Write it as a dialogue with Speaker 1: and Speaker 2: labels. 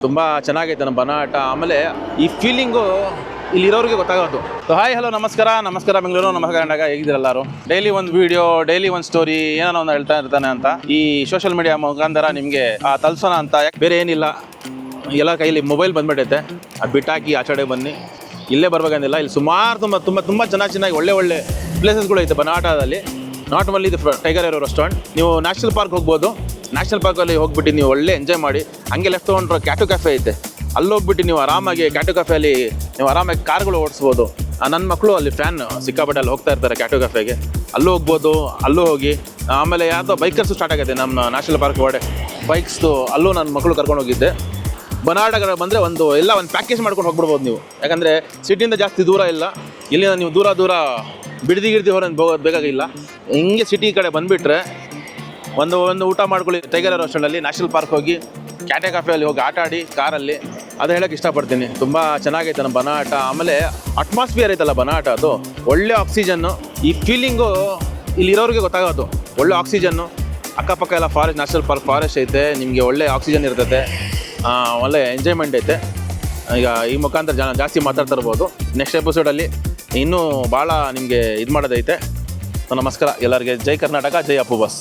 Speaker 1: ತುಂಬ ಚೆನ್ನಾಗೈತೆ ನಮ್ಮ ಬನಾಟ. ಆಮೇಲೆ ಈ ಫೀಲಿಂಗು ಇಲ್ಲಿರೋರಿಗೆ ಗೊತ್ತಾಗೋದು. ಹಾಯ್ ಹಲೋ ನಮಸ್ಕಾರ ಬೆಂಗಳೂರು, ನಮಸ್ಕಾರ ಕರ್ನಾಟಕ. ಹೇಗಿದ್ದೀರ ಎಲ್ಲರೂ? ಡೈಲಿ ಒಂದು ವಿಡಿಯೋ, ಡೈಲಿ ಒಂದು ಸ್ಟೋರಿ ಏನೋ ಒಂದು ಹೇಳ್ತಾ ಇರ್ತಾನೆ ಅಂತ ಈ ಸೋಷಿಯಲ್ ಮೀಡಿಯಾ ಮುಖಾಂತರ ನಿಮಗೆ ತಲ್ಸೋಣ ಅಂತ. ಯಾಕೆ ಬೇರೆ ಏನಿಲ್ಲ, ಎಲ್ಲ ಕೈಲಿ ಮೊಬೈಲ್ ಬಂದ್ಬಿಟ್ಟೈತೆ, ಅದು ಬಿಟ್ಟಾಕಿ ಆಚೆಡೆ ಬನ್ನಿ. ಇಲ್ಲೇ ಬರ್ಬೇಕಂದಿಲ್ಲ, ಇಲ್ಲಿ ಸುಮಾರು ತುಂಬ ಚೆನ್ನಾಗಿ ಒಳ್ಳೆ ಪ್ಲೇಸಸ್ಗಳು ಐತೆ ಬನಾಟದಲ್ಲಿ. ನಾಟ್ ಓನ್ಲಿ ಇದು ಟೈಗರ್ ಏರೋ ರೆಸ್ಟೋರೆಂಟ್. ನೀವು ನ್ಯಾಷನಲ್ ಪಾರ್ಕ್ ಹೋಗ್ಬೋದು. ನ್ಯಾಷನಲ್ ಪಾರ್ಕಲ್ಲಿ ಹೋಗ್ಬಿಟ್ಟು ನೀವು ಒಳ್ಳೆ ಎಂಜಾಯ್ ಮಾಡಿ. ಹಂಗೆ ಲೆಫ್ಟ್ ತೊಗೊಂಡ್ರೆ ಕ್ಯಾಟು ಕ್ಯಾಫೆ ಐತೆ, ಅಲ್ಲಿ ಹೋಗ್ಬಿಟ್ಟು ನೀವು ಆರಾಮಾಗಿ ಕ್ಯಾಟು ಕ್ಯಾಫೆಯಲ್ಲಿ ನೀವು ಆರಾಮಾಗಿ ಕಾರ್ಗಳು ಓಡಿಸ್ಬೋದು. ನನ್ನ ಮಕ್ಕಳು ಅಲ್ಲಿ ಫ್ಯಾನ್ ಸಿಕ್ಕಾಪಟ್ಟೆ ಅಲ್ಲಿ ಹೋಗ್ತಾ ಇರ್ತಾರೆ ಕ್ಯಾಟು ಕ್ಯಾಫೆಗೆ, ಅಲ್ಲೂ ಹೋಗ್ಬೋದು. ಅಲ್ಲೂ ಹೋಗಿ ಆಮೇಲೆ ಯಾವುದೋ ಬೈಕರ್ಸು ಸ್ಟಾರ್ಟ್ ಆಗೈತೆ ನಮ್ಮ ನ್ಯಾಷನಲ್ ಪಾರ್ಕ್ ಒಡೆ ಬೈಕ್ಸ್ದು, ಅಲ್ಲೂ ನನ್ನ ಮಕ್ಕಳು ಕರ್ಕೊಂಡು ಹೋಗಿದ್ದೆ. ಬನಾಟಗಳು ಬಂದರೆ ಒಂದು ಪ್ಯಾಕೇಜ್ ಮಾಡ್ಕೊಂಡು ಹೋಗ್ಬಿಡ್ಬೋದು ನೀವು. ಯಾಕಂದರೆ ಸಿಟಿಯಿಂದ ಜಾಸ್ತಿ ದೂರ ಇಲ್ಲ, ಇಲ್ಲಿಂದ ನೀವು ದೂರ ಬಿಡ್ದಿ ಹೊರಗೆ ಹೋಗೋದು ಬೇಕಾಗಿಲ್ಲ. ಹಿಂಗೆ ಸಿಟಿ ಕಡೆ ಬಂದುಬಿಟ್ರೆ ಒಂದು ಊಟ ಮಾಡ್ಕೊಳ್ಳಿ ಟೈಗರ್ ರೆಸ್ಟೋರೆಂಟಲ್ಲಿ. ನ್ಯಾಷನಲ್ ಪಾರ್ಕ್ ಹೋಗಿ ಕ್ಯಾಟೆ ಕಾಫೆಯಲ್ಲಿ ಹೋಗಿ ಆಟ ಆಡಿ ಕಾರಲ್ಲಿ, ಅದು ಹೇಳೋಕ್ಕೆ ಇಷ್ಟಪಡ್ತೀನಿ. ತುಂಬ ಚೆನ್ನಾಗೈತೆ ನಮ್ಮ ಬನಾಟ. ಆಮೇಲೆ ಅಟ್ಮಾಸ್ಫಿಯರ್ ಐತಲ್ಲ ಬನಾಟ, ಅದು ಒಳ್ಳೆ ಆಕ್ಸಿಜನ್ನು. ಈ ಫೀಲಿಂಗು ಇಲ್ಲಿರೋರಿಗೆ ಗೊತ್ತಾಗೋದು. ಒಳ್ಳೆ ಆಕ್ಸಿಜನ್ನು, ಅಕ್ಕಪಕ್ಕ ಎಲ್ಲ ಫಾರೆಸ್ಟ್, ನ್ಯಾಷನಲ್ ಪಾರ್ಕ್ ಫಾರೆಸ್ಟ್ ಐತೆ, ನಿಮಗೆ ಒಳ್ಳೆ ಆಕ್ಸಿಜನ್ ಇರ್ತೈತೆ, ಒಳ್ಳೆ ಎಂಜಾಯ್ಮೆಂಟ್ ಐತೆ. ಈಗ ಈ ಮುಖಾಂತರ ಜಾಸ್ತಿ ಮಾತಾಡ್ತಾ ಇರ್ಬೋದು. ನೆಕ್ಸ್ಟ್ ಎಪಿಸೋಡಲ್ಲಿ ಇನ್ನೂ ಭಾಳ ನಿಮಗೆ ಇದು ಮಾಡೋದೈತೆ. ನಮಸ್ಕಾರ ಎಲ್ಲರಿಗೆ. ಜೈ ಕರ್ನಾಟಕ, ಜೈ ಅಪ್ಪು ಬಾಸ್.